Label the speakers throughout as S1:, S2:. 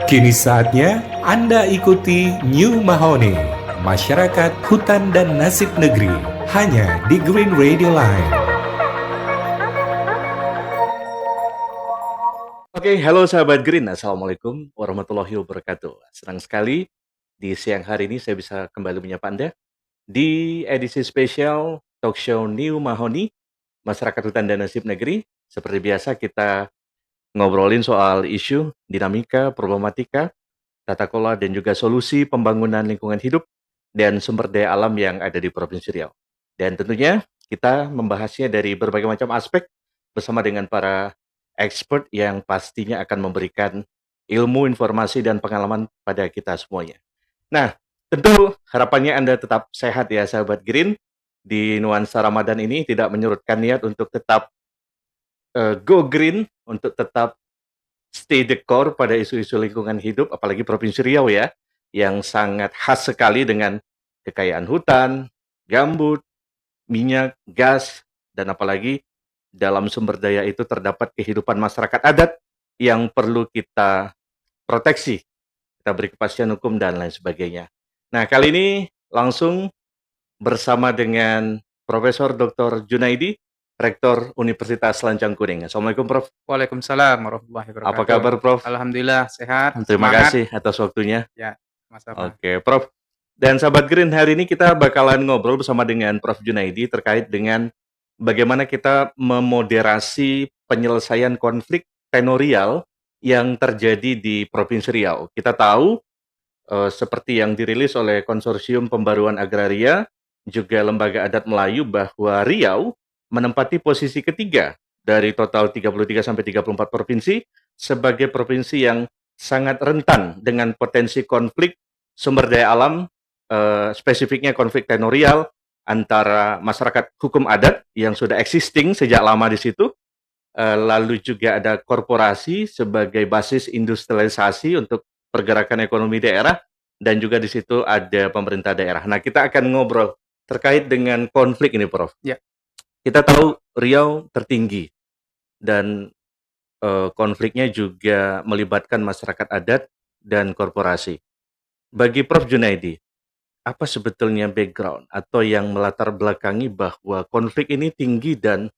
S1: Kini saatnya Anda ikuti New Mahoni, Masyarakat Hutan dan Nasib Negeri, hanya di Green Radio Line.
S2: Oke, halo sahabat Green. Assalamualaikum warahmatullahi wabarakatuh. Senang sekali di siang hari ini saya bisa kembali menyapa Anda di edisi spesial talk show New Mahoni, Masyarakat Hutan dan Nasib Negeri. Seperti biasa kita ngobrolin soal isu, dinamika, problematika, tata kelola dan juga solusi pembangunan lingkungan hidup dan sumber daya alam yang ada di Provinsi Riau. Dan tentunya kita membahasnya dari berbagai macam aspek bersama dengan para expert yang pastinya akan memberikan ilmu, informasi, dan pengalaman pada kita semuanya. Nah, tentu harapannya Anda tetap sehat ya sahabat Green. Di nuansa Ramadan ini tidak menyurutkan niat untuk tetap go green, untuk tetap stay the core pada isu-isu lingkungan hidup, apalagi Provinsi Riau ya, yang sangat khas sekali dengan kekayaan hutan, gambut, minyak, gas, dan apalagi dalam sumber daya itu terdapat kehidupan masyarakat adat yang perlu kita proteksi, kita beri kepastian hukum dan lain sebagainya. Nah, kali ini langsung bersama dengan Profesor Dr. Junaidi, Rektor Universitas Lancang Kuning. Assalamualaikum, Prof.
S3: Waalaikumsalam warahmatullahi
S2: Apa
S3: wabarakatuh.
S2: kabar, Prof?
S3: Alhamdulillah sehat,
S2: Terima
S3: semangat.
S2: kasih atas waktunya.
S3: Ya, sama-sama.
S2: Oke, Prof. Dan sahabat Green, hari ini kita bakalan ngobrol bersama dengan Prof. Junaidi terkait dengan bagaimana kita memoderasi penyelesaian konflik tenorial yang terjadi di Provinsi Riau. Kita tahu seperti yang dirilis oleh Konsorsium Pembaruan Agraria, juga Lembaga Adat Melayu, bahwa Riau menempati posisi ketiga dari total 33 sampai 34 provinsi sebagai provinsi yang sangat rentan dengan potensi konflik sumber daya alam, spesifiknya konflik tenorial antara masyarakat hukum adat yang sudah existing sejak lama di situ, lalu juga ada korporasi sebagai basis industrialisasi untuk pergerakan ekonomi daerah, dan juga di situ ada pemerintah daerah. Nah, kita akan ngobrol terkait dengan konflik ini, Prof.
S3: Ya.
S2: Kita tahu Riau tertinggi dan konfliknya juga melibatkan masyarakat adat dan korporasi. Bagi Prof. Junaidi, apa sebetulnya background atau yang melatar belakangi bahwa konflik ini tinggi dan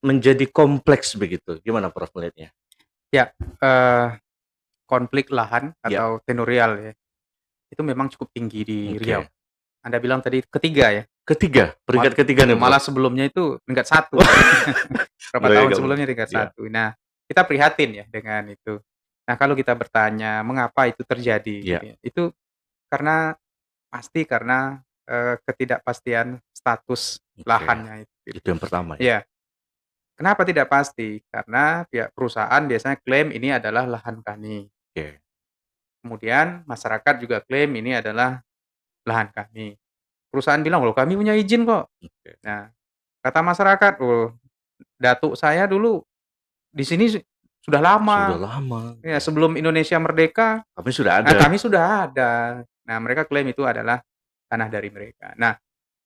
S2: menjadi kompleks begitu? Gimana Prof melihatnya?
S3: Ya, konflik lahan
S2: Ya.
S3: atau tenorial ya, itu memang cukup tinggi di
S2: Oke.
S3: Riau. Anda bilang tadi ketiga ya?
S2: Ketiga, peringkat ketiga nih, Prof.
S3: Malah sebelumnya itu peringkat 1. Berapa tahun
S2: Baik,
S3: sebelumnya peringkat
S2: ya.
S3: 1. Nah, kita prihatin ya dengan itu. Nah, kalau kita bertanya mengapa itu terjadi
S2: Ya.
S3: gitu ya, itu karena ketidakpastian status
S2: Oke.
S3: lahannya itu.
S2: Itu yang pertama ya?
S3: Ya. Kenapa tidak pasti? Karena pihak perusahaan biasanya klaim ini adalah lahan kami.
S2: Oke.
S3: Kemudian masyarakat juga klaim ini adalah lahan kami. Perusahaan bilang, "Loh, kami punya izin kok."
S2: Oke.
S3: Nah, kata masyarakat, "Oh, datuk saya dulu di sini sudah
S2: Sudah
S3: lama.
S2: lama.
S3: Ya, sebelum Indonesia merdeka,
S2: Kami sudah ada.
S3: kami sudah ada." Nah, mereka klaim itu adalah tanah dari mereka. Nah,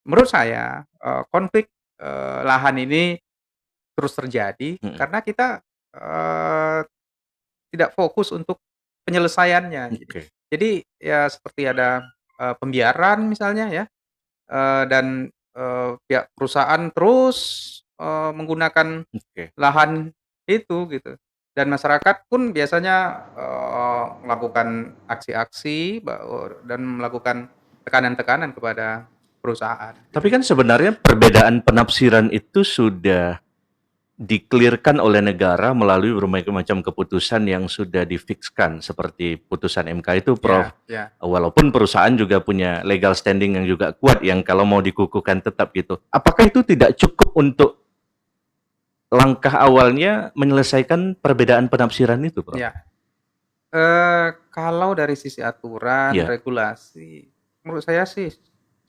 S3: menurut saya, konflik, lahan ini terus terjadi karena kita, eee, tidak fokus untuk penyelesaiannya.
S2: Oke.
S3: Jadi ya seperti ada, pembiaran misalnya ya, dan, pihak perusahaan terus, menggunakan
S2: Oke.
S3: lahan itu gitu. Dan masyarakat pun biasanya, melakukan aksi-aksi dan melakukan tekanan-tekanan kepada perusahaan.
S2: Tapi kan sebenarnya perbedaan penafsiran itu sudah di-clear-kan oleh negara melalui berbagai macam keputusan yang sudah difikskan seperti putusan MK itu, Prof.
S3: Ya.
S2: Walaupun perusahaan juga punya legal standing yang juga kuat yang kalau mau dikukuhkan tetap gitu. Apakah itu tidak cukup untuk langkah awalnya menyelesaikan perbedaan penafsiran itu, Prof?
S3: Ya. Kalau dari sisi aturan,
S2: Ya.
S3: regulasi, menurut saya sih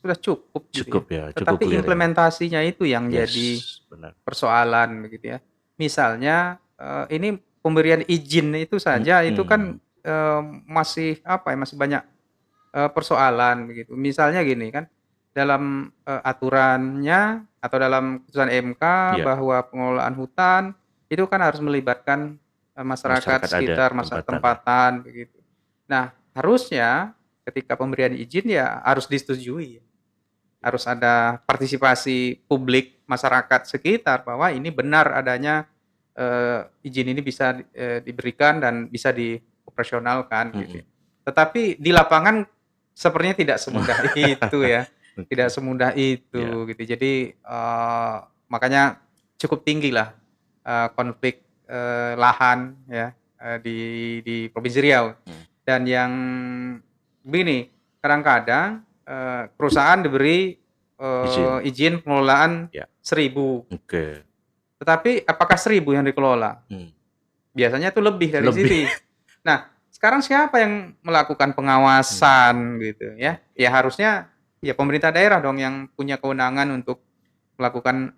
S3: sudah cukup gitu
S2: Cukup
S3: ya.
S2: ya, cukup
S3: Tetapi
S2: clear ya.
S3: implementasinya itu yang
S2: Yes,
S3: jadi
S2: benar.
S3: persoalan begitu ya. Misalnya, ini pemberian izin itu saja itu kan, masih masih banyak, persoalan begitu. Misalnya gini kan, dalam, aturannya atau dalam keputusan MK
S2: Ya.
S3: bahwa pengelolaan hutan itu kan harus melibatkan masyarakat
S2: Masyarakat adat
S3: sekitar, tempatan begitu. Nah, harusnya ketika pemberian izin ya harus disetujui. Harus ada partisipasi publik masyarakat sekitar bahwa ini benar adanya, izin ini bisa, diberikan dan bisa dioperasionalkan gitu ya. Tetapi di lapangan sepertinya tidak semudah itu ya, tidak
S2: Oke.
S3: semudah itu
S2: Iya.
S3: gitu. Jadi, makanya cukup tinggilah, konflik, lahan ya, di Provinsi Riau. Dan yang begini, kadang-kadang, perusahaan diberi,
S2: Izin.
S3: izin pengelolaan
S2: Ya.
S3: 1.000,
S2: Oke.
S3: tetapi apakah 1.000 yang dikelola? Biasanya itu lebih dari
S2: Lebih.
S3: sini. Nah, sekarang siapa yang melakukan pengawasan gitu ya? Ya harusnya ya pemerintah daerah dong yang punya kewenangan untuk melakukan,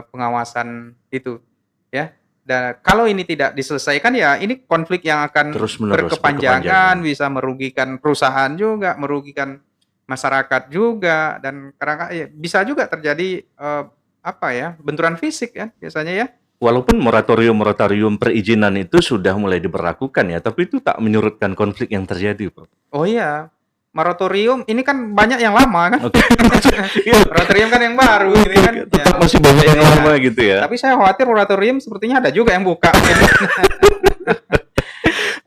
S3: pengawasan itu ya. Dan kalau ini tidak diselesaikan ya ini konflik yang akan
S2: Terus-menerus
S3: berkepanjangan, bisa merugikan perusahaan juga, merugikan masyarakat juga, dan ya bisa juga terjadi, apa ya, benturan fisik ya biasanya ya.
S2: Walaupun moratorium perizinan itu sudah mulai diberlakukan ya, tapi itu tak menyurutkan konflik yang terjadi, Prof.
S3: Oh iya, moratorium ini kan banyak yang lama kan.
S2: Oke.
S3: Moratorium kan yang baru gitu kan.
S2: Tetap masih banyak yang lama gitu ya.
S3: Tapi saya khawatir moratorium sepertinya ada juga yang buka.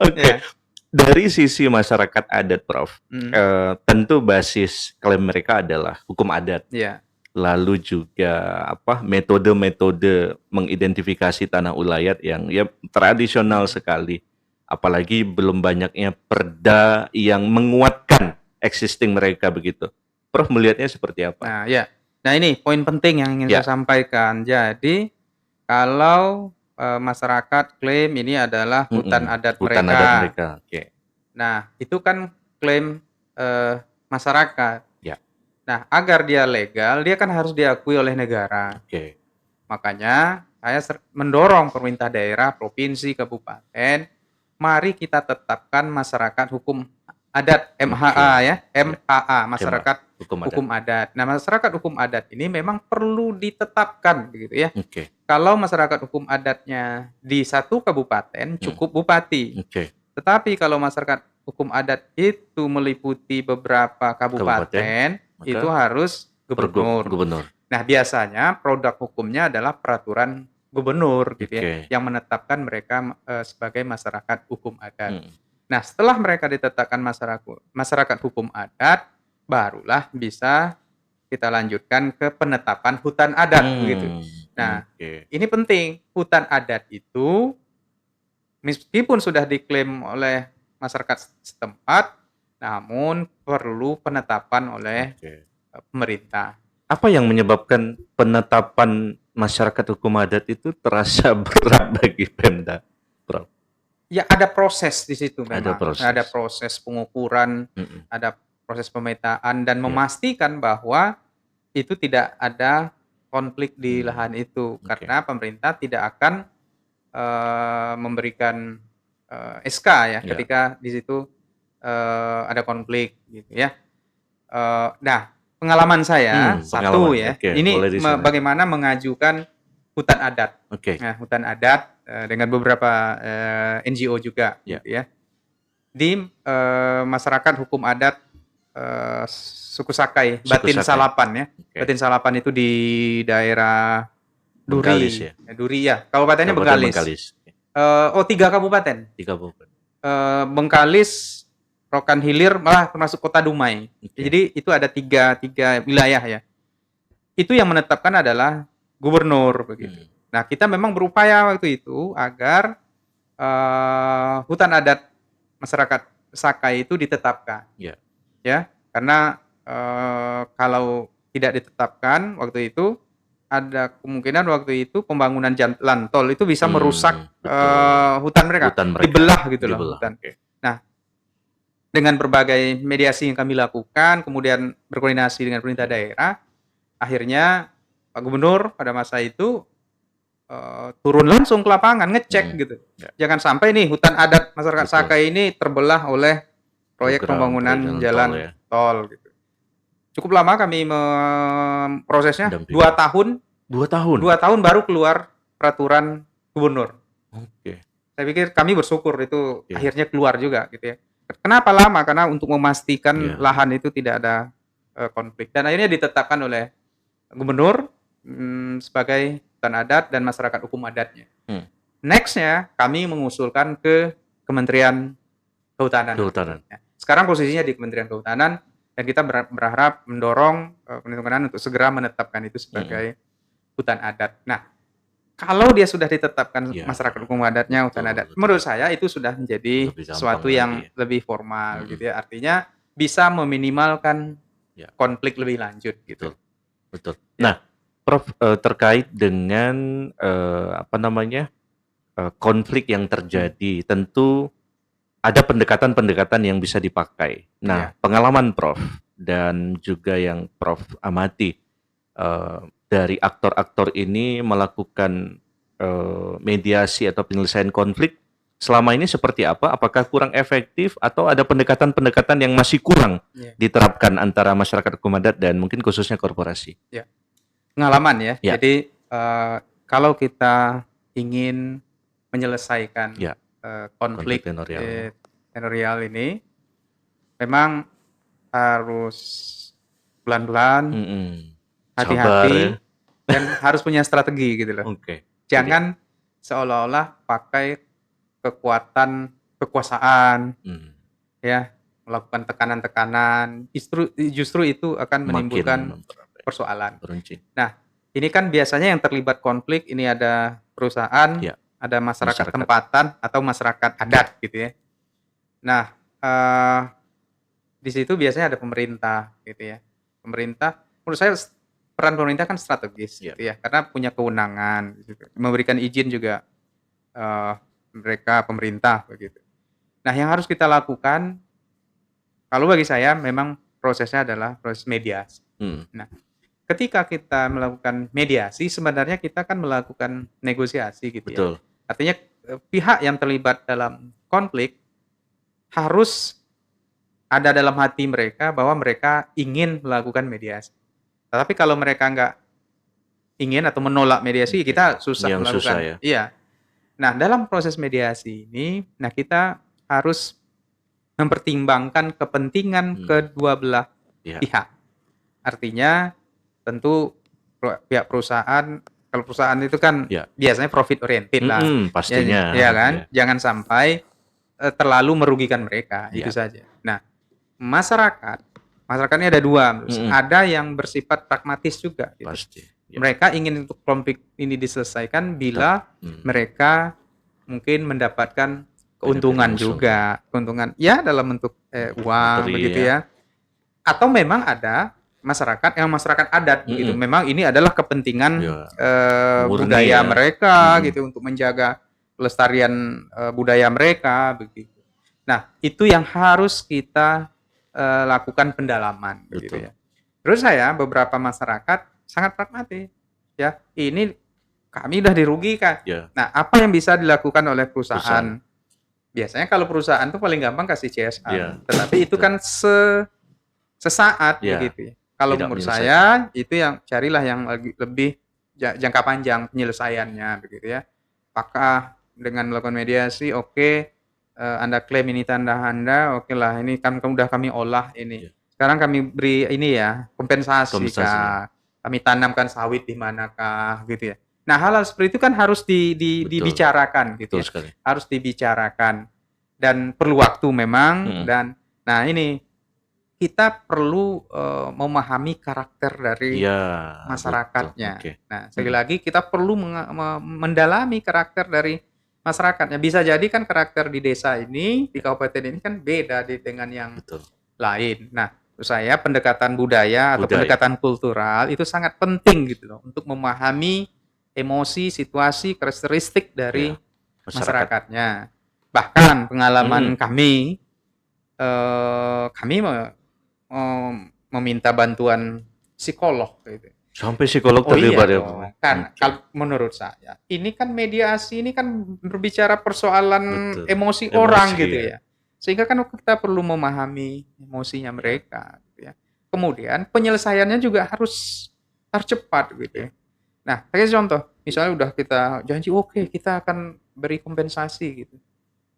S2: Oke.
S3: Ya.
S2: Dari sisi masyarakat adat, Prof, tentu basis klaim mereka adalah hukum adat.
S3: Iya.
S2: Lalu juga metode-metode mengidentifikasi tanah ulayat yang ya tradisional sekali. Apalagi belum banyaknya perda yang menguatkan existing mereka begitu. Prof melihatnya seperti apa?
S3: Nah, ya. Nah, ini poin penting yang ingin saya sampaikan. Jadi, kalau masyarakat klaim ini adalah hutan adat mereka.
S2: Oke.
S3: Nah, itu kan klaim masyarakat.
S2: Ya.
S3: Nah, agar dia legal, dia kan harus diakui oleh negara.
S2: Oke.
S3: Makanya saya mendorong pemerintah daerah, provinsi, kabupaten, mari kita tetapkan masyarakat hukum adat, MHA ya, MHA, masyarakat hukum adat. Nah, masyarakat hukum adat ini memang perlu ditetapkan begitu ya.
S2: Oke.
S3: Kalau masyarakat hukum adatnya di satu kabupaten cukup bupati.
S2: Oke.
S3: Tetapi kalau masyarakat hukum adat itu meliputi beberapa kabupaten itu harus gubernur. Nah, biasanya produk hukumnya adalah peraturan gubernur gitu ya, yang menetapkan mereka sebagai masyarakat hukum adat. Nah, setelah mereka ditetapkan masyarakat hukum adat, barulah bisa kita lanjutkan ke penetapan hutan adat begitu. Nah, ini penting. Hutan adat itu meskipun sudah diklaim oleh masyarakat setempat, namun perlu penetapan oleh pemerintah.
S2: Apa yang menyebabkan penetapan masyarakat hukum adat itu terasa berat bagi Pemda, Prof?
S3: Ya ada proses di situ memang.
S2: Ada
S3: proses pengukuran, ada proses pemetaan dan memastikan bahwa itu tidak ada konflik di lahan itu, karena pemerintah tidak akan memberikan SK ya ketika di situ ada konflik gitu ya. Nah, pengalaman saya ini bagaimana mengajukan hutan adat. Nah, hutan adat dengan beberapa NGO juga gitu ya. Di masyarakat hukum adat suku Sakai, Batin Salapan ya. Batin Salapan itu di daerah Duri. Duri ya. Kabupatennya Bengkalis. 3 kabupaten. Bengkalis, Rokan Hilir, malah termasuk Kota Dumai. Jadi itu ada tiga wilayah ya. Itu yang menetapkan adalah gubernur begitu. Nah, kita memang berupaya waktu itu agar hutan adat masyarakat Sakai itu ditetapkan. Ya, karena kalau tidak ditetapkan waktu itu ada kemungkinan waktu itu pembangunan jalan tol itu bisa merusak hutan mereka, dibelah gitu loh hutan. Nah, dengan berbagai mediasi yang kami lakukan, kemudian berkoordinasi dengan pemerintah daerah, akhirnya Pak Gubernur pada masa itu turun langsung ke lapangan ngecek gitu. Jangan sampai nih hutan adat masyarakat Sakai ini terbelah oleh proyek pembangunan jalan tol gitu. Cukup lama kami memprosesnya, 2 tahun.
S2: 2 tahun?
S3: 2 tahun baru keluar peraturan gubernur. Saya pikir kami bersyukur itu
S2: Iya.
S3: akhirnya keluar juga gitu ya. Kenapa lama? Karena untuk memastikan
S2: Iya.
S3: lahan itu tidak ada konflik dan akhirnya ditetapkan oleh gubernur sebagai hutan adat dan masyarakat hukum adatnya. Next-nya kami mengusulkan ke Kementerian Kehutanan.
S2: Kehutanan.
S3: Sekarang posisinya di Kementerian Kehutanan dan kita berharap mendorong Kementerian Kehutanan untuk segera menetapkan itu sebagai hutan adat. Nah, kalau dia sudah ditetapkan masyarakat hukum adatnya hutan adat, menurut saya itu sudah menjadi sesuatu yang lebih formal gitu ya. Artinya bisa meminimalkan konflik lebih lanjut gitu.
S2: Betul. Nah, Prof, terkait dengan konflik yang terjadi, tentu ada pendekatan-pendekatan yang bisa dipakai. Nah, pengalaman Prof dan juga yang Prof amati dari aktor-aktor ini melakukan mediasi atau penyelesaian konflik selama ini seperti apa? Apakah kurang efektif atau ada pendekatan-pendekatan yang masih kurang diterapkan antara masyarakat hukum adat dan mungkin khususnya korporasi?
S3: Ya, pengalaman ya. Jadi kalau kita ingin menyelesaikan konflik tenorial ini, memang harus pelan-pelan, hati-hati, dan harus punya strategi gitu loh. Jangan seolah-olah pakai kekuatan kekuasaan, ya, melakukan tekanan-tekanan. Justru itu akan menimbulkan persoalan. Nah, ini kan biasanya yang terlibat konflik ini ada perusahaan, ada masyarakat tempatan atau masyarakat adat gitu ya. Nah, di situ biasanya ada pemerintah gitu ya. Pemerintah, menurut saya peran pemerintah kan strategis gitu ya, karena punya kewenangan gitu. Memberikan izin juga mereka pemerintah begitu. Nah, yang harus kita lakukan, kalau bagi saya memang prosesnya adalah proses mediasi. Nah, ketika kita melakukan mediasi, sebenarnya kita kan melakukan negosiasi gitu ya. Artinya pihak yang terlibat dalam konflik harus ada dalam hati mereka bahwa mereka ingin melakukan mediasi. Tetapi kalau mereka nggak ingin atau menolak mediasi, kita susah melakukan. Iya. Nah, dalam proses mediasi ini, nah kita harus mempertimbangkan kepentingan kedua belah pihak. Artinya tentu pihak perusahaan, kalau perusahaan itu kan biasanya profit oriented lah.
S2: Pastinya.
S3: Ya kan? Jangan sampai terlalu merugikan mereka, itu saja. Nah, masyarakatnya ada dua, ada yang bersifat pragmatis juga gitu.
S2: Pasti.
S3: Mereka ingin untuk konflik ini diselesaikan bila mereka mungkin mendapatkan keuntungan juga, keuntungan ya dalam bentuk uang begitu ya. Atau memang ada masyarakat adat gitu. Memang ini adalah kepentingan budaya mereka gitu untuk menjaga pelestarian budaya mereka begitu. Nah, itu yang harus kita lakukan pendalaman begitu ya. Terus saya beberapa masyarakat sangat pragmatis ya. Ini kami udah dirugikan. Nah, apa yang bisa dilakukan oleh perusahaan? Biasanya kalau perusahaan tuh paling gampang kasih CSR. Tetapi itu kan sesaat begitu ya. Kalau menurut saya itu yang carilah yang lebih jangka panjang penyelesaiannya begitu ya. Apakah dengan melakukan mediasi Anda klaim ini tanah Anda, lah ini kan udah kami olah ini. Sekarang kami beri ini ya, kompensasi. Kah? Kami tanamkan sawit di manakah gitu ya. Nah, hal-hal seperti itu kan harus dibicarakan gitu ya. Harus dibicarakan dan perlu waktu memang dan nah ini kita perlu memahami karakter dari masyarakatnya. Nah, sekali lagi kita perlu mendalami karakter dari masyarakatnya. Bisa jadi kan karakter di desa ini, di kabupaten ini kan beda dengan yang lain. Nah, menurut saya pendekatan budaya atau pendekatan kultural itu sangat penting gitu loh untuk memahami emosi, situasi, karakteristik dari masyarakatnya. Bahkan pengalaman kami meminta bantuan psikolog gitu.
S2: Sampai psikolog terlibat ya.
S3: Kan menurut saya ini kan mediasi ini kan berbicara persoalan emosi orang gitu ya. Sehingga kan kita perlu memahami emosinya mereka gitu ya. Kemudian penyelesaiannya juga harus cepat gitu ya. Nah, kayak contoh, misalnya udah kita janji kita akan beri kompensasi gitu.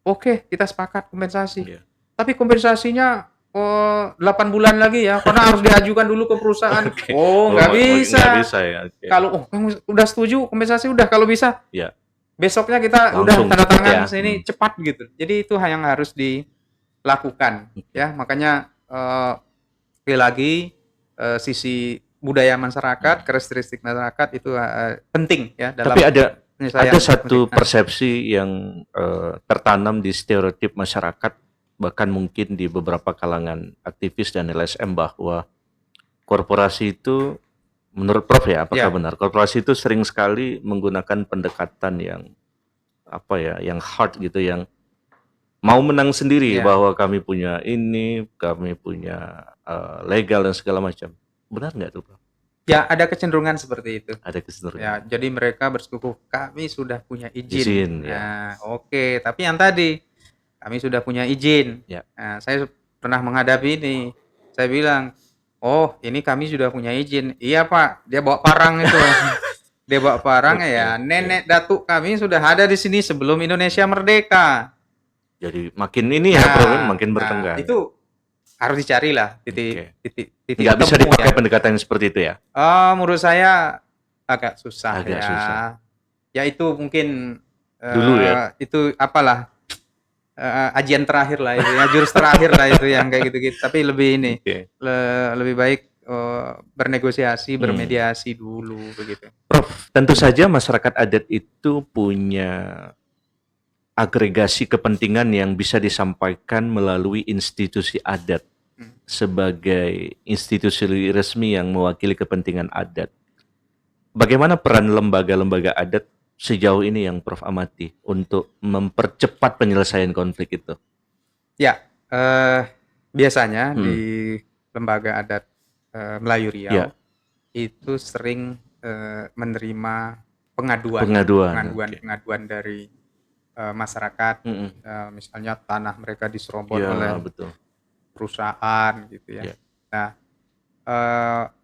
S3: Oke, kita sepakat kompensasi.
S2: Iya.
S3: Tapi kompensasinya 8 bulan lagi ya, karena harus diajukan dulu ke perusahaan.
S2: Oke.
S3: Oh, nggak bisa.
S2: Nggak bisa ya. Oke.
S3: Kalau kamu udah setuju kompensasi udah, kalau bisa
S2: Ya.
S3: besoknya kita udah
S2: Langsung
S3: tanda
S2: cepet
S3: tangan
S2: ya.
S3: sini cepat gitu. Jadi itu yang harus dilakukan ya. Makanya sekali lagi sisi budaya masyarakat, karakteristik masyarakat itu penting ya dalam
S2: Tapi ada
S3: penyelesaian
S2: satu
S3: konflik.
S2: persepsi yang tertanam di stereotip masyarakat, bahkan mungkin di beberapa kalangan aktivis dan LSM, bahwa korporasi itu, menurut Prof ya, apakah
S3: Ya.
S2: benar? Korporasi itu sering sekali menggunakan pendekatan yang yang hard gitu, yang mau menang sendiri,
S3: Ya.
S2: bahwa kami punya ini, kami punya legal dan segala macam. Benar nggak tuh, Prof?
S3: Ya, ada kecenderungan seperti itu.
S2: Ada kecenderungan.
S3: Ya, jadi mereka bersekukuh, kami sudah punya izin.
S2: Izin, ya.
S3: Nah, oke. Tapi yang tadi, kami sudah punya izin.
S2: Ya.
S3: Nah, saya pernah menghadapi ini. Saya bilang, oh ini kami sudah punya izin. Iya Pak, dia bawa parang itu. Dia bawa parang ya. Nenek datuk kami sudah ada di sini sebelum Indonesia merdeka.
S2: Jadi makin ini ya, Prof, makin bertengkar.
S3: Itu harus dicari lah titik
S2: nggak bisa
S3: temu
S2: dipakai
S3: ya.
S2: pendekatan seperti itu ya?
S3: Menurut saya agak susah
S2: Agak
S3: ya.
S2: susah.
S3: Ya itu mungkin
S2: Dulu ya.
S3: itu apalah ajian terakhir lah itu ya, jurus terakhir lah itu yang kayak gitu-gitu. Tapi lebih ini lebih baik bernegosiasi, bermediasi dulu begitu.
S2: Prof, tentu saja masyarakat adat itu punya agregasi kepentingan yang bisa disampaikan melalui institusi adat sebagai institusi resmi yang mewakili kepentingan adat. Bagaimana peran lembaga-lembaga adat sejauh ini yang Prof amati untuk mempercepat penyelesaian konflik itu? Ya,
S3: biasanya di lembaga adat Melayu Riau itu sering menerima pengaduan dari masyarakat, misalnya tanah mereka diserobot oleh perusahaan gitu ya. Nah,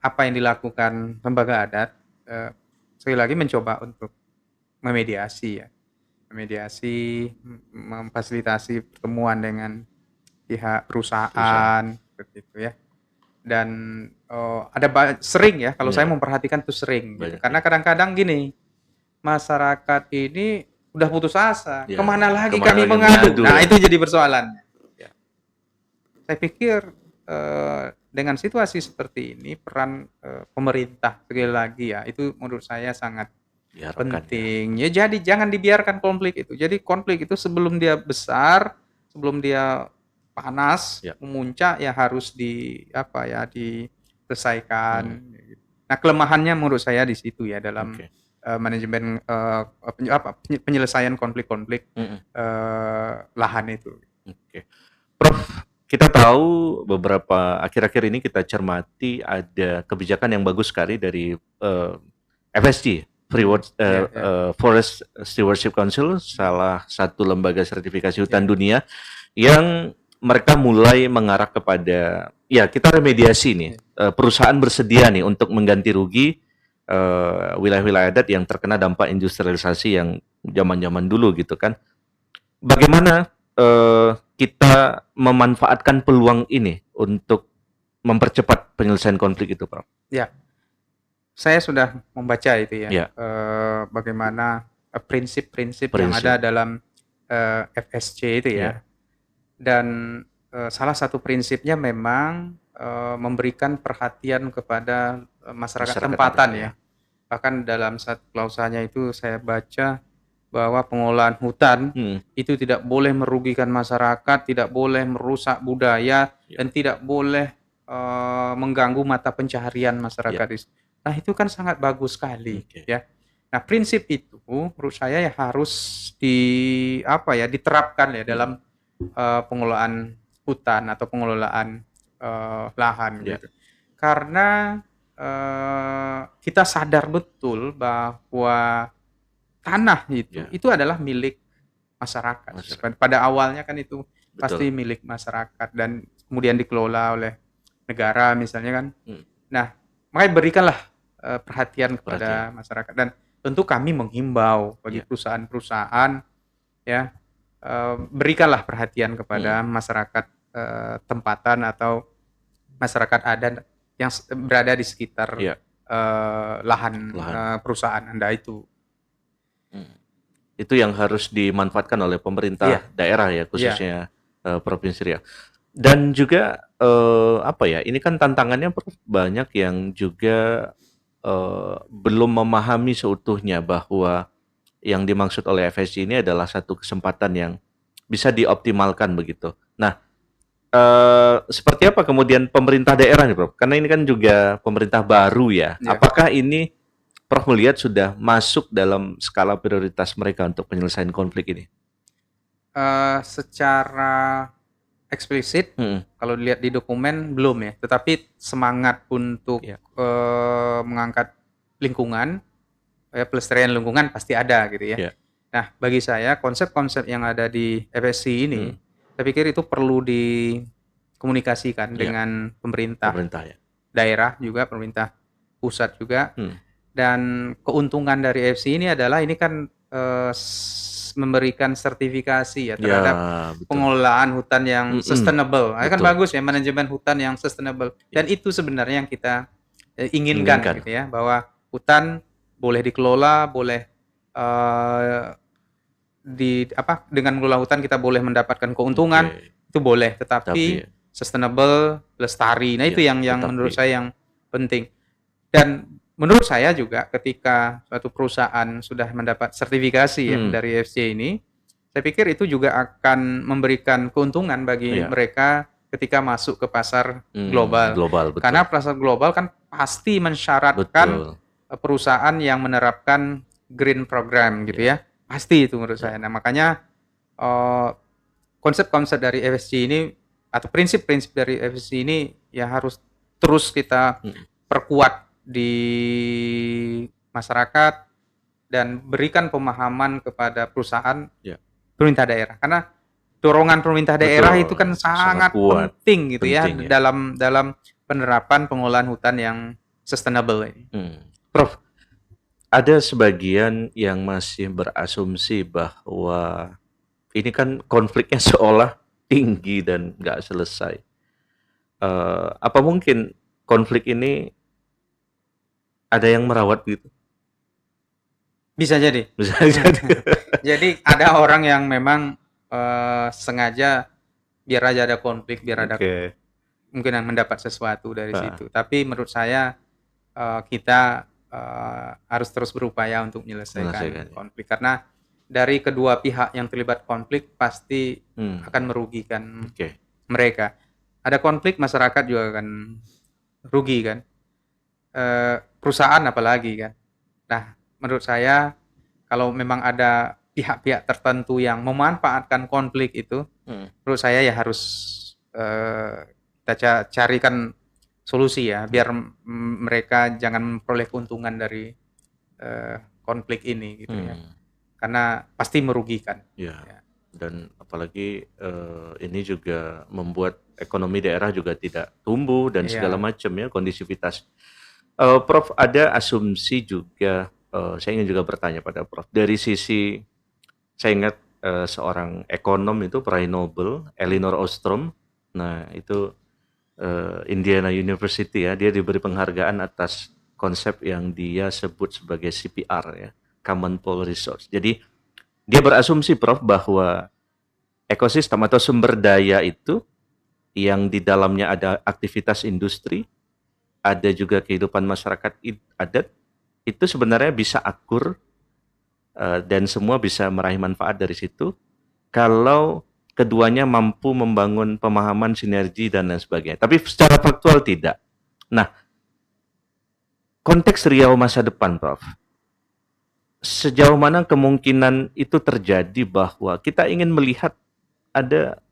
S3: apa yang dilakukan lembaga adat sekali lagi mencoba untuk memediasi, memfasilitasi pertemuan dengan pihak perusahaan seperti itu ya. Dan ada sering ya, kalau saya memperhatikan itu sering gitu. Karena kadang-kadang gini, masyarakat ini udah putus asa, kemana lagi kami mengadu? Nah itu jadi persoalan. Saya pikir dengan situasi seperti ini peran pemerintah sekali lagi ya, itu menurut saya sangat penting. Ya jadi jangan dibiarkan konflik itu. Jadi konflik itu sebelum dia besar, sebelum dia panas, memuncak ya harus diselesaikan. Nah kelemahannya menurut saya di situ ya dalam manajemen penyelesaian konflik-konflik lahan itu.
S2: Prof, kita tahu beberapa akhir-akhir ini kita cermati ada kebijakan yang bagus sekali dari FSC, Forest Stewardship Council, salah satu lembaga sertifikasi hutan dunia, yang mereka mulai mengarah kepada kita remediasi nih, perusahaan bersedia nih untuk mengganti rugi wilayah-wilayah adat yang terkena dampak industrialisasi yang zaman-zaman dulu gitu kan. Bagaimana kita memanfaatkan peluang ini untuk mempercepat penyelesaian konflik itu, Prof?
S3: Ya, saya sudah membaca itu ya, bagaimana prinsip-prinsip yang ada dalam FSC itu ya. Dan salah satu prinsipnya memang memberikan perhatian kepada masyarakat tempatan ya. Bahkan dalam satu klausanya itu saya baca bahwa pengolahan hutan itu tidak boleh merugikan masyarakat, tidak boleh merusak budaya, dan tidak boleh mengganggu mata pencaharian masyarakat. Nah itu kan sangat bagus sekali ya. Nah prinsip itu menurut saya ya harus diterapkan ya dalam pengelolaan hutan atau pengelolaan lahan gitu. Karena kita sadar betul bahwa tanah itu adalah milik masyarakat. Pada awalnya kan itu pasti milik masyarakat dan kemudian dikelola oleh negara misalnya kan. Nah, makanya berikanlah perhatian kepada masyarakat, dan tentu kami menghimbau bagi perusahaan-perusahaan ya, berikanlah perhatian kepada masyarakat tempatan atau masyarakat adat yang berada di sekitar
S2: Iya.
S3: lahan
S2: Lahan.
S3: perusahaan Anda itu.
S2: Itu yang harus dimanfaatkan oleh
S3: Iya,
S2: pemerintah daerah ya,
S3: iya,
S2: khususnya Provinsi Riau. Dan juga apa ya, ini kan tantangannya Prof, banyak yang juga belum memahami seutuhnya bahwa yang dimaksud oleh FSC ini adalah satu kesempatan yang bisa dioptimalkan begitu. Nah, seperti apa kemudian pemerintah daerah nih, Prof? Karena ini kan juga pemerintah baru ya.
S3: iya.
S2: Apakah ini Prof melihat sudah masuk dalam skala prioritas mereka untuk penyelesaian konflik ini?
S3: Secara eksplisit kalau dilihat di dokumen belum ya, tetapi semangat untuk
S2: Iya.
S3: mengangkat lingkungan, pelestarian lingkungan pasti ada gitu ya.
S2: Iya.
S3: Nah, bagi saya konsep-konsep yang ada di FSC ini, saya pikir itu perlu dikomunikasikan
S2: Iya.
S3: dengan pemerintah
S2: Pemerintah ya.
S3: daerah juga, pemerintah pusat juga. Dan keuntungan dari FSC ini adalah ini kan memberikan sertifikasi ya terhadap
S2: betul.
S3: pengelolaan hutan yang sustainable. Kan
S2: Betul.
S3: bagus ya, manajemen hutan yang sustainable. Dan itu sebenarnya yang kita inginkan gitu ya, bahwa hutan boleh dikelola, boleh dengan mengelola hutan kita boleh mendapatkan keuntungan, itu boleh, tetapi sustainable, lestari. Nah, itu yang menurut saya yang penting. Dan menurut saya juga ketika suatu perusahaan sudah mendapat sertifikasi ya dari FSC ini, saya pikir itu juga akan memberikan keuntungan bagi mereka ketika masuk ke pasar global.
S2: Betul.
S3: Karena pasar global kan pasti mensyaratkan perusahaan yang menerapkan green program gitu ya. Pasti itu menurut saya. Nah, makanya konsep-konsep dari FSC ini atau prinsip-prinsip dari FSC ini ya harus terus kita perkuat di masyarakat dan berikan pemahaman kepada perusahaan pemerintah daerah. Karena dorongan pemerintah daerah itu kan sangat penting gitu ya dalam penerapan pengelolaan hutan yang sustainable ini.
S2: Prof, ada sebagian yang masih berasumsi bahwa ini kan konfliknya seolah tinggi dan nggak selesai. Apa mungkin konflik ini ada yang merawat gitu?
S3: Bisa jadi.
S2: Bisa jadi.
S3: Jadi ada orang yang memang sengaja biar aja ada konflik, biar ada mungkin yang mendapat sesuatu dari situ. Tapi menurut saya kita harus terus berupaya untuk menyelesaikan konflik, karena dari kedua pihak yang terlibat konflik pasti akan merugikan mereka. Ada konflik, masyarakat juga akan rugi kan, perusahaan apalagi kan. Nah, menurut saya kalau memang ada pihak-pihak tertentu yang memanfaatkan konflik itu, menurut saya ya harus kita carikan solusi ya, biar mereka jangan memperoleh keuntungan dari konflik ini gitu ya, karena pasti merugikan.
S2: Ya. Dan apalagi ini juga membuat ekonomi daerah juga tidak tumbuh dan segala macam ya, kondisivitas. Prof, ada asumsi juga, saya ingin juga bertanya pada Prof, dari sisi, saya ingat seorang ekonom itu peraih Nobel, Elinor Ostrom. Nah, itu Indiana University ya, dia diberi penghargaan atas konsep yang dia sebut sebagai CPR ya, Common Pool Resource. Jadi dia berasumsi, Prof, bahwa ekosistem atau sumber daya itu yang di dalamnya ada aktivitas industri, ada juga kehidupan masyarakat adat, itu sebenarnya bisa akur dan semua bisa meraih manfaat dari situ kalau keduanya mampu membangun pemahaman, sinergi, dan lain sebagainya. Tapi secara faktual tidak. Nah, konteks Riau masa depan, Prof, sejauh mana kemungkinan itu terjadi bahwa kita ingin melihat ada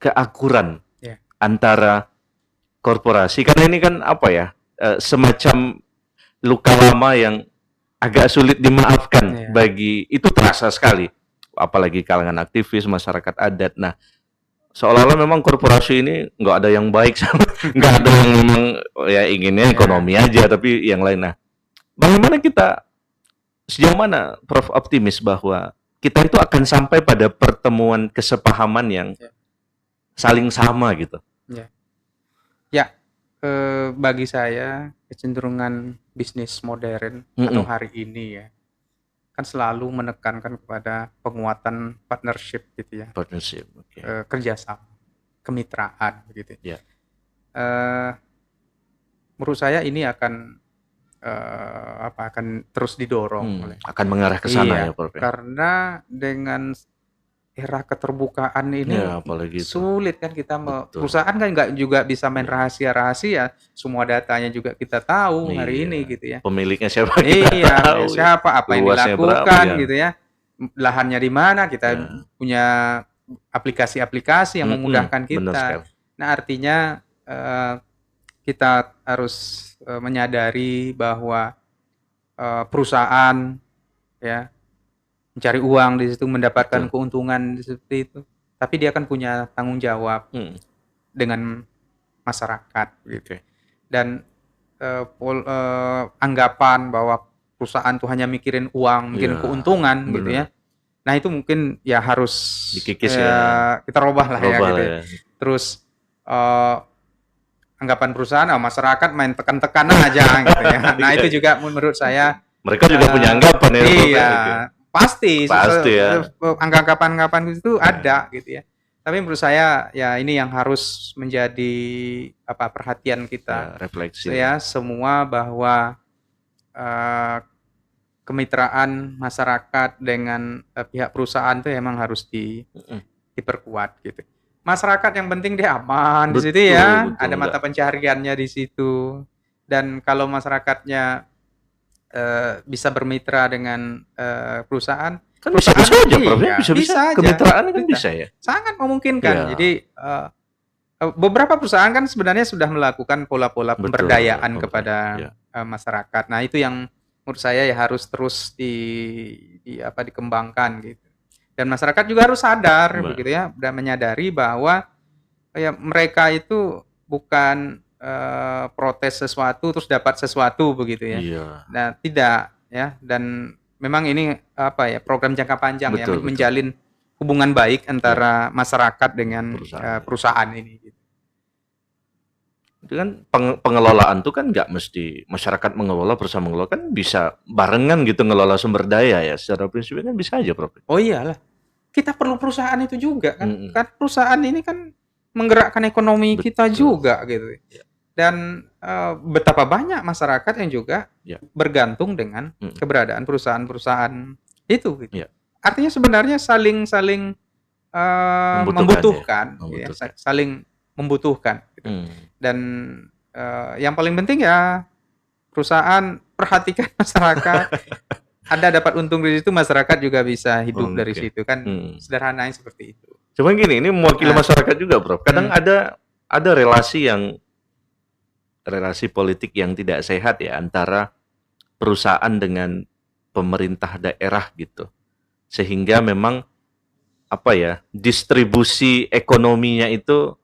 S2: keakuran antara korporasi, karena ini kan apa ya, semacam luka lama yang agak sulit dimaafkan bagi, itu terasa sekali, apalagi kalangan aktivis, masyarakat adat. Nah, seolah-olah memang korporasi ini nggak ada yang baik, nggak ada yang memang ya inginnya ekonomi aja, tapi yang lain. Nah, bagaimana kita, sejauh mana Prof optimis bahwa kita itu akan sampai pada pertemuan kesepahaman yang
S3: Ya.
S2: saling sama gitu.
S3: Ya, bagi saya kecenderungan bisnis modern atau hari ini ya, kan selalu menekankan kepada penguatan partnership gitu ya,
S2: Partnership, oke.
S3: kerjasama, kemitraan begitu.
S2: Ya.
S3: Menurut saya ini akan terus didorong oleh
S2: akan mengarah ke sana ya, Prof.
S3: karena dengan era keterbukaan ini
S2: Ya, apalagi itu.
S3: sulit kan kita
S2: Betul.
S3: perusahaan kan nggak juga bisa main rahasia-rahasia, semua datanya juga kita tahu hari ini gitu ya.
S2: Pemiliknya siapa kita tahu.
S3: Siapa, apa yang
S2: Luasnya
S3: dilakukan
S2: berapa,
S3: gitu ya. Lahannya di mana, kita punya aplikasi-aplikasi yang memudahkan
S2: benar
S3: kita.
S2: sekali.
S3: Nah, artinya kita harus menyadari bahwa perusahaan ya mencari uang di situ, mendapatkan keuntungan seperti itu, tapi dia kan punya tanggung jawab dengan masyarakat gitu. Dan anggapan bahwa perusahaan tuh hanya mikirin uang, mikirin keuntungan gitu ya. Nah, itu mungkin ya harus
S2: dikikis
S3: kita robah lah ya gitu. Ya. Terus anggapan perusahaan, masyarakat main tekan-tekan aja gitu ya. Nah, itu juga menurut saya
S2: mereka juga punya anggapan ya.
S3: Iya, pasti
S2: ya.
S3: Anggapan-anggapan itu ada gitu ya. Tapi menurut saya ya ini yang harus menjadi perhatian kita.
S2: Refleksi.
S3: Ya, semua bahwa kemitraan masyarakat dengan pihak perusahaan itu emang harus diperkuat gitu. Masyarakat yang penting dia aman di situ ya, ada mata pencahariannya di situ. Dan kalau masyarakatnya bisa bermitra dengan perusahaan,
S2: kan bisa aja, Prof. Bisa kemitraan kan bisa ya.
S3: Sangat memungkinkan. Jadi beberapa perusahaan kan sebenarnya sudah melakukan pola-pola pemberdayaan kepada masyarakat. Nah, itu yang menurut saya ya harus terus dikembangkan gitu. Dan masyarakat juga harus sadar begitu ya, dan menyadari bahwa ya mereka itu bukan protes sesuatu terus dapat sesuatu begitu ya. Nah, tidak ya, dan memang ini program jangka panjang menjalin hubungan baik antara masyarakat dengan perusahaan ini gitu.
S2: Itu kan pengelolaan tuh kan nggak mesti masyarakat mengelola, perusahaan mengelola, kan bisa barengan gitu ngelola sumber daya ya. Secara prinsipnya kan bisa aja, Prof.
S3: Oh iyalah. Kita perlu perusahaan itu juga kan. Kan perusahaan ini kan menggerakkan ekonomi kita juga gitu. Dan betapa banyak masyarakat yang juga bergantung dengan keberadaan perusahaan-perusahaan itu gitu. Artinya sebenarnya saling membutuhkan. Ya, saling membutuhkan gitu. Dan yang paling penting ya perusahaan perhatikan masyarakat. Anda dapat untung dari situ, masyarakat juga bisa hidup dari situ kan. Sederhananya seperti itu.
S2: Cuman gini, ini mewakili masyarakat juga, Prof. Kadang ada relasi politik yang tidak sehat ya antara perusahaan dengan pemerintah daerah gitu. Sehingga memang distribusi ekonominya itu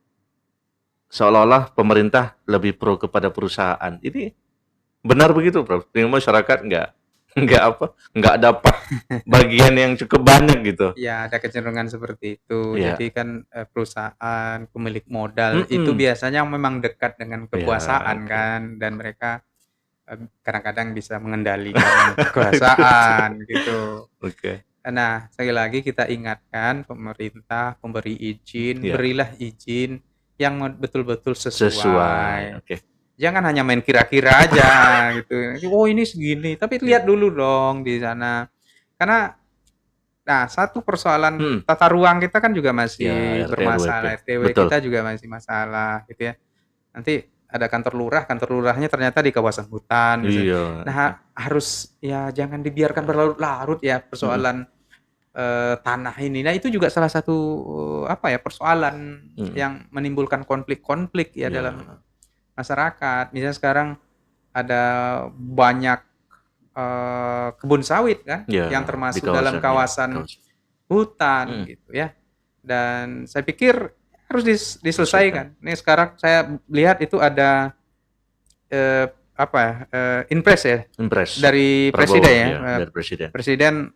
S2: seolah-olah pemerintah lebih pro kepada perusahaan. Ini benar begitu, Prof? Dengan masyarakat nggak dapat bagian yang cukup banyak gitu.
S3: Ya, ada kecenderungan seperti itu. Jadi kan perusahaan, pemilik modal itu biasanya memang dekat dengan kekuasaan kan, dan mereka kadang-kadang bisa mengendalikan kekuasaan gitu. Nah, sekali lagi kita ingatkan pemerintah pemberi izin, berilah izin yang betul-betul sesuai. Jangan hanya main kira-kira aja gitu. Oh, ini segini, tapi lihat dulu dong di sana. Karena satu persoalan tata ruang kita kan juga masih bermasalah. RTW kita juga masih masalah gitu ya. Nanti ada kantor lurahnya ternyata di kawasan hutan gitu. Nah, harus ya jangan dibiarkan berlarut-larut ya persoalan tanah ini. Nah, itu juga salah satu persoalan yang menimbulkan konflik-konflik ya dalam masyarakat. Misalnya sekarang ada banyak kebun sawit kan yang termasuk dalam kawasan hutan gitu ya. Dan saya pikir harus diselesaikan. Ini sekarang saya lihat itu ada impres ya
S2: Impres
S3: dari
S2: Prabowo,
S3: presiden ya.
S2: ya, dari presiden.
S3: Presiden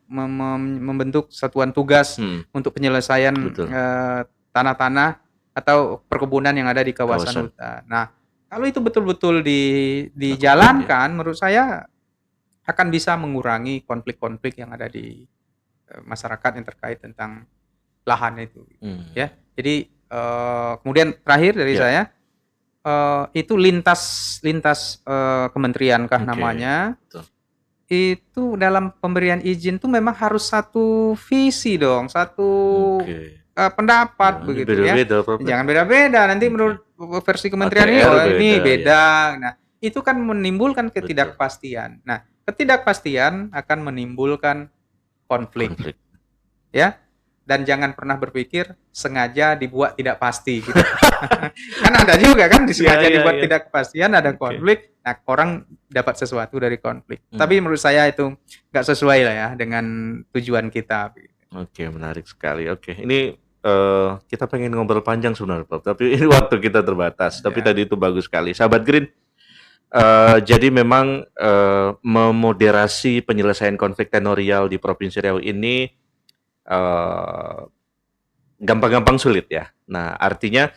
S3: membentuk satuan tugas untuk penyelesaian
S2: Betul.
S3: tanah-tanah atau perkebunan yang ada di kawasan hutan. Nah, kalau itu betul-betul dijalankan, menurut saya akan bisa mengurangi konflik-konflik yang ada di masyarakat yang terkait tentang lahan itu, ya. Jadi kemudian terakhir dari saya, itu lintas kementerian kah namanya,
S2: betul.
S3: itu dalam pemberian izin tuh memang harus satu visi dong, satu pendapat begitu ya. Jangan beda-beda, nanti menurut versi kementerian ini beda. Nah, itu kan menimbulkan ketidakpastian. Nah, ketidakpastian akan menimbulkan konflik. Ya. Dan jangan pernah berpikir sengaja dibuat tidak pasti gitu. Kan ada juga kan disengaja dibuat tidak kepastian, ada konflik. Nah, orang dapat sesuatu dari konflik. Tapi menurut saya itu nggak sesuai lah ya dengan tujuan kita.
S2: Oke, menarik sekali. Oke, ini kita pengen ngobrol panjang sebenarnya, Prof. Tapi ini waktu kita terbatas. Tapi tadi itu bagus sekali. Sahabat Green, jadi memang memoderasi penyelesaian konflik tenorial di Provinsi Riau ini gampang-gampang sulit ya. Nah, artinya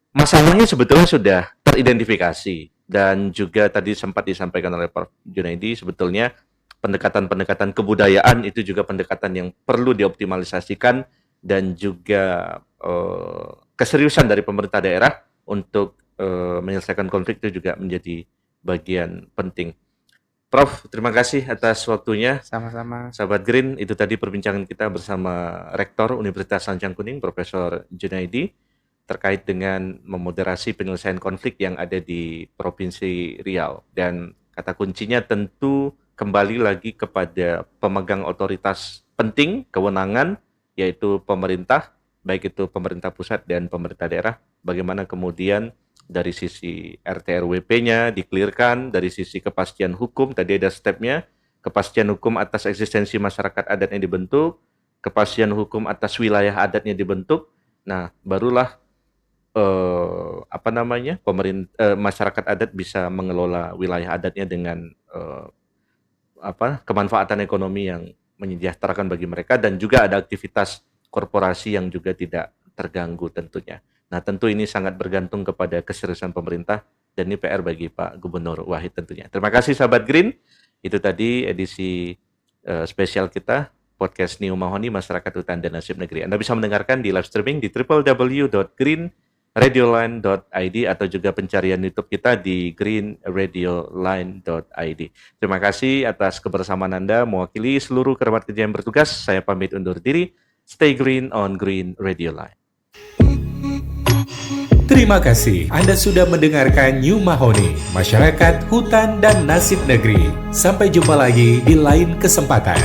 S2: masalahnya sebetulnya sudah teridentifikasi dan juga tadi sempat disampaikan oleh Prof. Junaidi, sebetulnya pendekatan-pendekatan kebudayaan itu juga pendekatan yang perlu dioptimalisasikan dan juga keseriusan dari pemerintah daerah untuk menyelesaikan konflik itu juga menjadi bagian penting. Prof, terima kasih atas waktunya.
S3: Sama-sama.
S2: Sahabat Green, itu tadi perbincangan kita bersama Rektor Universitas Sancang Kuning, Profesor Junaidi, terkait dengan memoderasi penyelesaian konflik yang ada di Provinsi Riau. Dan kata kuncinya tentu kembali lagi kepada pemegang otoritas penting, kewenangan, yaitu pemerintah, baik itu pemerintah pusat dan pemerintah daerah, bagaimana kemudian dari sisi RT/RWP-nya di-clearkan, dari sisi kepastian hukum, tadi ada stepnya, kepastian hukum atas eksistensi masyarakat adat yang dibentuk, kepastian hukum atas wilayah adatnya dibentuk, nah barulah masyarakat adat bisa mengelola wilayah adatnya dengan kemanfaatan ekonomi yang menyejahterakan bagi mereka, dan juga ada aktivitas korporasi yang juga tidak terganggu tentunya. Nah, tentu ini sangat bergantung kepada keseriusan pemerintah, dan ini PR bagi Pak Gubernur Wahid tentunya. Terima kasih sahabat Green. Itu tadi edisi spesial kita, podcast New Mahoni, Masyarakat Hutan dan Nasib Negeri. Anda bisa mendengarkan di live streaming di www.greenradioline.id atau juga pencarian YouTube kita di greenradioline.id. Terima kasih atas kebersamaan Anda. Mewakili seluruh kerabat kerja yang bertugas, saya pamit undur diri. Stay green on Green Radio Line.
S1: Terima kasih Anda sudah mendengarkan New Mahoni, Masyarakat Hutan dan Nasib Negeri. Sampai jumpa lagi di lain kesempatan.